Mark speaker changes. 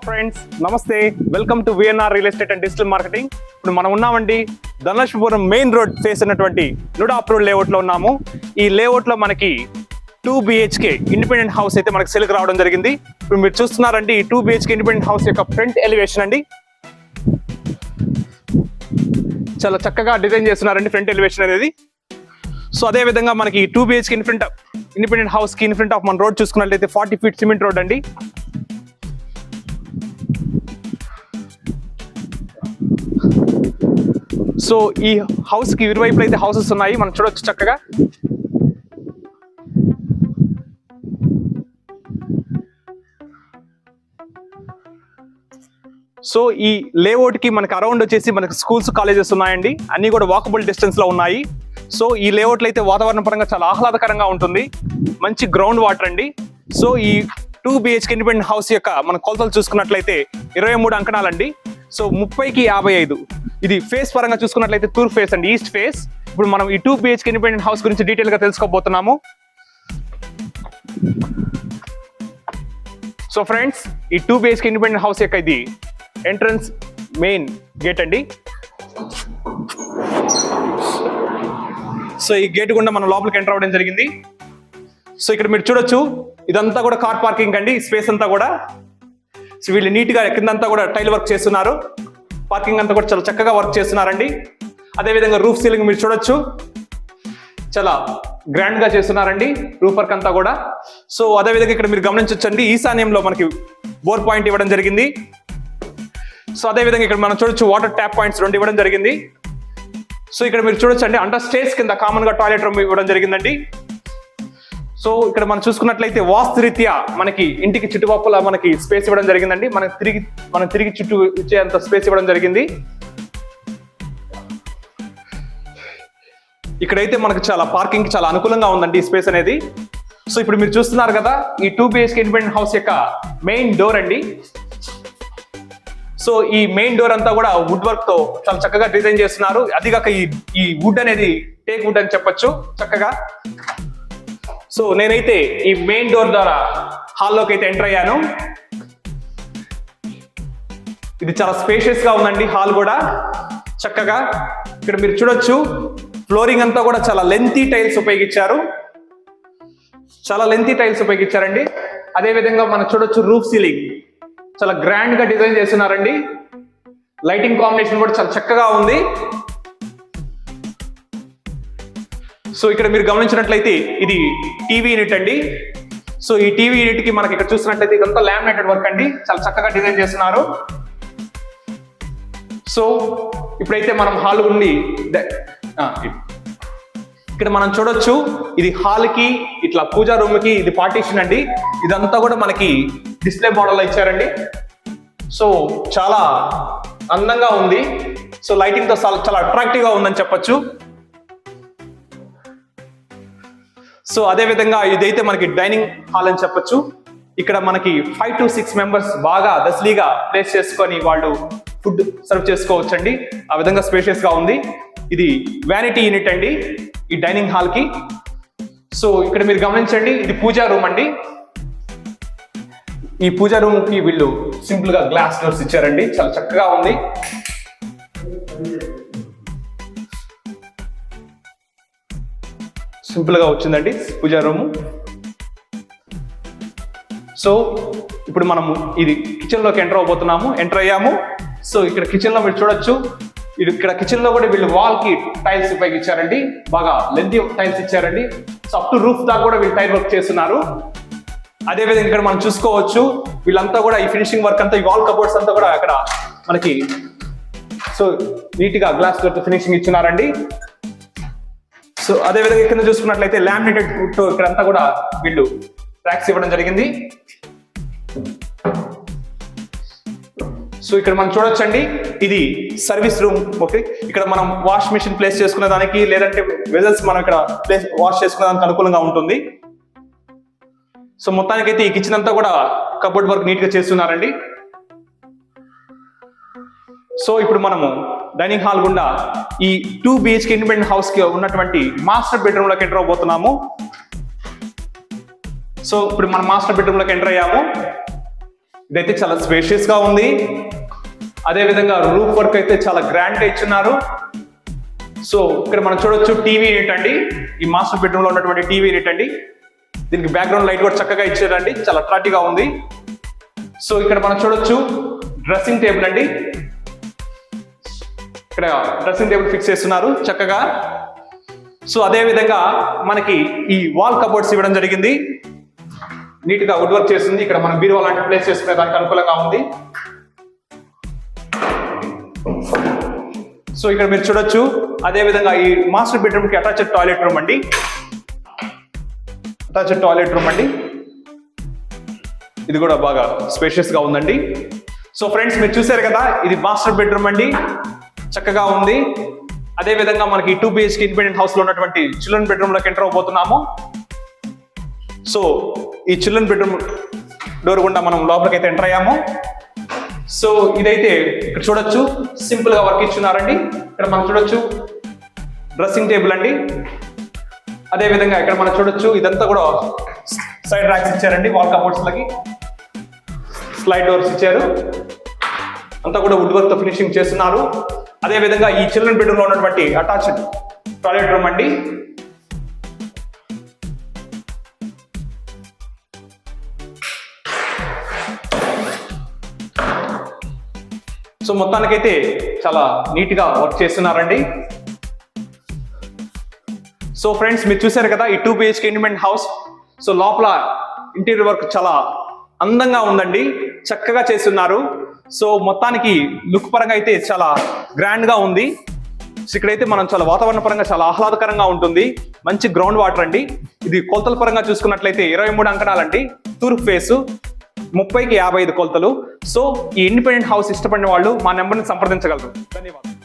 Speaker 1: Friends నమస్తే, welcome to VNR real estate and digital marketing. ఇప్పుడు మనం ఉన్నామండి ధనలక్ష్మీపురం మెయిన్ రోడ్ ఫేస్ ఉన్నటువంటి నుడా అప్రూవ్డ్ లేఅవుట్ లో ఉన్నాము. ఈ లేఅవుట్ లో మనకి 2 BHK ఇండిపెండెంట్ హౌస్ అయితే మనకి సెల్కి రావడం జరిగింది. ఇప్పుడు మీరు చూస్తున్నారండి ఈ 2 BHK ఇండిపెండెంట్ హౌస్ యొక్క ఫ్రంట్ ఎలివేషన్ అండి. చాలా చక్కగా డిజైన్ చేస్తున్నారండి ఫ్రంట్ ఎలివేషన్ అనేది. సో అదే విధంగా మనకి 2 BHK ఇండిపెండెంట్ హౌస్ కి ఇన్ ఫ్రంట్ ఆఫ్ మన రోడ్ చూసుకున్నట్లయితే 40 feet సిమెంట్ రోడ్ అండి. సో ఈ హౌస్ కి ఇరువైపులు అయితే హౌసెస్ ఉన్నాయి, మనం చూడొచ్చు చక్కగా. సో ఈ లేఅవుట్ కి మనకి అరౌండ్ వచ్చేసి మనకి స్కూల్స్ కాలేజెస్ ఉన్నాయండి, అన్ని కూడా వాకబుల్ డిస్టెన్స్ లో ఉన్నాయి. సో ఈ లేఅవుట్లో అయితే వాతావరణ పరంగా చాలా ఆహ్లాదకరంగా ఉంటుంది, మంచి గ్రౌండ్ వాటర్ అండి. సో ఈ 2 BHK ఇండిపెండెంట్ హౌస్ యొక్క మన కొలతలు చూసుకున్నట్లయితే 23 అంకణాలండి. సో 30కి 55. ఇది ఫేస్ పరంగా చూసుకున్నట్లయితే తూర్పు ఫేస్ అండి, ఈస్ట్ ఫేస్. ఇప్పుడు మనం ఈ 2 BHK ఇండిపెండెంట్ హౌస్ గురించి డీటెయిల్ గా తెలుసుకోబోతున్నాము. సో ఫ్రెండ్స్, ఈ 2 BHK ఇండిపెండెంట్ హౌస్ యొక్క ఇది ఎంట్రన్స్ మెయిన్ గేట్ అండి. సో ఈ గేట్ గుండా మనం లోపలికి ఎంటర్ అవ్వడం జరిగింది. సో ఇక్కడ మీరు చూడొచ్చు, ఇదంతా కూడా కార్ పార్కింగ్ అండి, స్పేస్ అంతా కూడా. సో వీళ్ళు నీట్ గా కిందంతా కూడా టైల్ వర్క్ చేస్తున్నారు, పార్కింగ్ అంతా కూడా చాలా చక్కగా వర్క్ చేస్తున్నారండి. అదేవిధంగా రూఫ్ సీలింగ్ మీరు చూడొచ్చు, చాలా గ్రాండ్ గా చేస్తున్నారండి రూఫ్ వర్క్ అంతా కూడా. సో అదేవిధంగా ఇక్కడ మీరు గమనించొచ్చండి, ఈశాన్యంలో మనకి బోర్ పాయింట్ ఇవ్వడం జరిగింది. సో అదేవిధంగా ఇక్కడ మనం చూడొచ్చు వాటర్ ట్యాప్ పాయింట్స్ 2 ఇవ్వడం జరిగింది. సో ఇక్కడ మీరు చూడొచ్చు అండి, అండర్ స్టేర్స్ కింద కామన్ గా టాయిలెట్ రూమ్ ఇవ్వడం జరిగిందండి. సో ఇక్కడ మనం చూసుకున్నట్లయితే వాస్తురీత్యా మనకి ఇంటికి చుట్టుపక్కల మనకి స్పేస్ ఇవ్వడం జరిగిందండి, మనం తిరిగి చుట్టూ ఇచ్చేంత స్పేస్ ఇవ్వడం జరిగింది. ఇక్కడైతే మనకు చాలా పార్కింగ్ చాలా అనుకూలంగా ఉందండి ఈ స్పేస్ అనేది. సో ఇప్పుడు మీరు చూస్తున్నారు కదా, ఈ 2 BHK ఇండిపెండెంట్ హౌస్ యొక్క మెయిన్ డోర్ అండి. సో ఈ మెయిన్ డోర్ అంతా కూడా వుడ్ వర్క్ తో చాలా చక్కగా డిజైన్ చేస్తున్నారు. అదిగాక ఈ వుడ్ అనేది టేక్ వుడ్ అని చెప్పొచ్చు చక్కగా. సో నేనైతే ఈ మెయిన్ డోర్ ద్వారా హాల్లోకి అయితే ఎంటర్ అయ్యాను. ఇది చాలా స్పేషియస్ గా ఉందండి హాల్ కూడా చక్కగా. ఇక్కడ మీరు చూడొచ్చు, ఫ్లోరింగ్ అంతా కూడా చాలా లెంతీ టైల్స్ ఉపయోగించారు, చాలా లెంతీ టైల్స్ ఉపయోగించారండి. అదే విధంగా మనం చూడొచ్చు రూఫ్ సీలింగ్ చాలా గ్రాండ్ గా డిజైన్ చేస్తున్నారండి. లైటింగ్ కాంబినేషన్ కూడా చాలా చక్కగా ఉంది. సో ఇక్కడ మీరు గమనించినట్లయితే ఇది టీవీ యూనిట్ అండి. సో ఈ టీవీ యూనిట్ కి మనకి ఇక్కడ చూసినట్లయితే ఇదంతా లామినేటెడ్ వర్క్ అండి, చాలా చక్కగా డిజైన్ చేస్తున్నారు. సో ఇప్పుడైతే మనం హాల్ ఉండి ఇక్కడ మనం చూడొచ్చు, ఇది హాల్ కి ఇట్లా పూజా రూమ్ కి ఇది పార్టీషన్ అండి. ఇదంతా కూడా మనకి డిస్ప్లే మోడల్ ఇచ్చారండి. సో చాలా అందంగా ఉంది. సో లైటింగ్ తో చాలా అట్రాక్టివ్ గా ఉందని చెప్పొచ్చు. సో అదే విధంగా ఇదైతే మనకి డైనింగ్ హాల్ అని చెప్పొచ్చు. ఇక్కడ మనకి 5 to 6 మెంబర్స్ బాగా దసలీగా ప్లేస్ చేసుకొని వాళ్ళు ఫుడ్ సర్వ్ చేసుకోవచ్చు అండి, ఆ విధంగా స్పేషియస్ గా ఉంది. ఇది వ్యానిటీ యూనిట్ అండి ఈ డైనింగ్ హాల్ కి. సో ఇక్కడ మీరు గమనించండి, ఇది పూజా రూమ్ అండి. ఈ పూజా రూమ్ కి వీళ్ళు సింపుల్ గా గ్లాస్ డోర్స్ ఇచ్చారండి, చాలా చక్కగా ఉంది. సింపుల్ గా వచ్చిందండి పూజా రూము. సో ఇప్పుడు మనము ఇది కిచెన్ లోకి ఎంటర్ అయ్యాము. సో ఇక్కడ కిచెన్ లో మీరు చూడొచ్చు, ఇక్కడ కిచెన్ లో కూడా వీళ్ళు వాల్ కి టైల్స్ ఉపయోగించారండి, బాగా లెంతీ టైల్స్ ఇచ్చారండి. సో అప్ టు రూఫ్ దాకా కూడా వీళ్ళు టైల్ వర్క్ చేస్తున్నారు. అదే విధంగా ఇక్కడ మనం చూసుకోవచ్చు, వీళ్ళంతా కూడా ఈ ఫినిషింగ్ వర్క్ అంతా, ఈ వాల్ కబోర్డ్స్ అంతా కూడా అక్కడ మనకి సో నీట్ గా గ్లాస్ డోర్ తో ఫినిషింగ్ ఇచ్చినారండి. సో అదే విధంగా కింద చూసుకున్నట్లయితే లామినేటెడ్ వుడ్ తో ఇక్కడంతా కూడా వీళ్ళు ట్రాక్స్ ఇవ్వడం జరిగింది. సో ఇక్కడ మనం చూడొచ్చండి, ఇది సర్వీస్ రూమ్. ఓకే, ఇక్కడ మనం వాష్ మిషన్ ప్లేస్ చేసుకునే దానికి, లేదంటే వెజల్స్ మనం ఇక్కడ ప్లేస్ వాష్ చేసుకునే దానికి అనుకూలంగా ఉంటుంది. సో మొత్తానికైతే ఈ కిచెన్ అంతా కూడా కబోర్డ్ వర్క్ నీట్ గా చేస్తున్నారండి. సో ఇప్పుడు మనము డైనింగ్ హాల్ గుండా ఈ 2 BHK ఇండిపెండెంట్ హౌస్ కి ఉన్నటువంటి మాస్టర్ బెడ్రూమ్ లోకి ఎంటర్ అవబోతున్నాము. సో ఇప్పుడు మనం మాస్టర్ బెడ్రూమ్ లోకి ఎంటర్ అయ్యాము. ఇదైతే చాలా స్పేషియస్ గా ఉంది. అదే విధంగా రూఫ్ వర్క్ అయితే చాలా గ్రాండ్ గా ఇచ్చున్నారు. సో ఇక్కడ మనం చూడొచ్చు టీవీ యూనిట్ అండి. ఈ మాస్టర్ బెడ్రూమ్ లో ఉన్నటువంటి టీవీ యూనిట్ అండి. దీనికి బ్యాక్గ్రౌండ్ లైట్ కూడా చక్కగా ఇచ్చారండి, చాలా అట్రాక్టివ్ గా ఉంది. సో ఇక్కడ మనం చూడొచ్చు డ్రెస్సింగ్ టేబుల్ అండి. ఇక్కడ డ్రెస్సింగ్ టేబుల్ ఫిక్స్ చేస్తున్నారు చక్కగా. సో అదే విధంగా మనకి ఈ వాల్ కబోర్డ్స్ ఇవ్వడం జరిగింది. నీట్ గా వుడ్ వర్క్ చేస్తుంది. ఇక్కడ మనం బీరువా లాంటి ప్లేస్ చేసుకునే దానికి అనుకూలంగా ఉంది. సో ఇక్కడ మీరు చూడొచ్చు. అదే విధంగా ఈ మాస్టర్ బెడ్రూమ్ కి అటాచ్డ్ టాయిలెట్ రూమ్ అండి. ఇది కూడా బాగా స్పేషియస్ గా ఉందండి. సో ఫ్రెండ్స్ మీరు చూసారు కదా, ఇది మాస్టర్ బెడ్రూమ్ అండి, చక్కగా ఉంది. అదే విధంగా మనకి 2 BHK ఇండిపెండెంట్ హౌస్ లో ఉన్నటువంటి చిల్డ్రన్ బెడ్రూమ్ లోకి ఎంటర్ అవబోతున్నాము. సో ఈ చిల్డ్రన్ బెడ్రూమ్ డోర్ గుండా మనం లోపలికి అయితే ఎంటర్ అయ్యాము. సో ఇదైతే ఇక్కడ చూడొచ్చు, సింపుల్ గా వర్క్ ఇచ్చున్నారండి. ఇక్కడ మనం చూడొచ్చు డ్రెస్సింగ్ టేబుల్ అండి. అదే విధంగా ఇక్కడ మనం చూడొచ్చు, ఇదంతా కూడా సైడ్ ర్యాక్స్ ఇచ్చారండి. వాల్ కబోర్డ్స్ లకి స్లైడ్ డోర్స్ ఇచ్చారు. అంతా కూడా వుడ్ వర్క్ తో ఫినిషింగ్ చేస్తున్నారు. అదే విధంగా ఈ చిల్డ్రన్ బెడ్రూమ్ లో ఉన్నటువంటి అటాచ్డ్ టాయిలెట్ రూమ్ అండి. సో మొత్తానికైతే చాలా నీట్ గా వర్క్ చేస్తున్నారండి. సో ఫ్రెండ్స్ మీరు చూసారు కదా ఈ 2 BHK ఇండిపెండెంట్ హౌస్. సో లోపల ఇంటీరియర్ వర్క్ చాలా అందంగా ఉందండి, చక్కగా చేస్తున్నారు. సో మొత్తానికి లుక్ పరంగా అయితే చాలా గ్రాండ్ గా ఉంది. సో ఇక్కడైతే మనం చాలా వాతావరణ పరంగా చాలా ఆహ్లాదకరంగా ఉంటుంది. మంచి గ్రౌండ్ వాటర్ అండి. ఇది కొలతల పరంగా చూసుకున్నట్లయితే 23 అంకణాలండి. తూర్పు ఫేసు 30కి 55 కొలతలు. సో ఈ ఇండిపెండెంట్ హౌస్ ఇష్టపడిన వాళ్ళు మా నెంబర్ని సంప్రదించగలరు. ధన్యవాదాలు.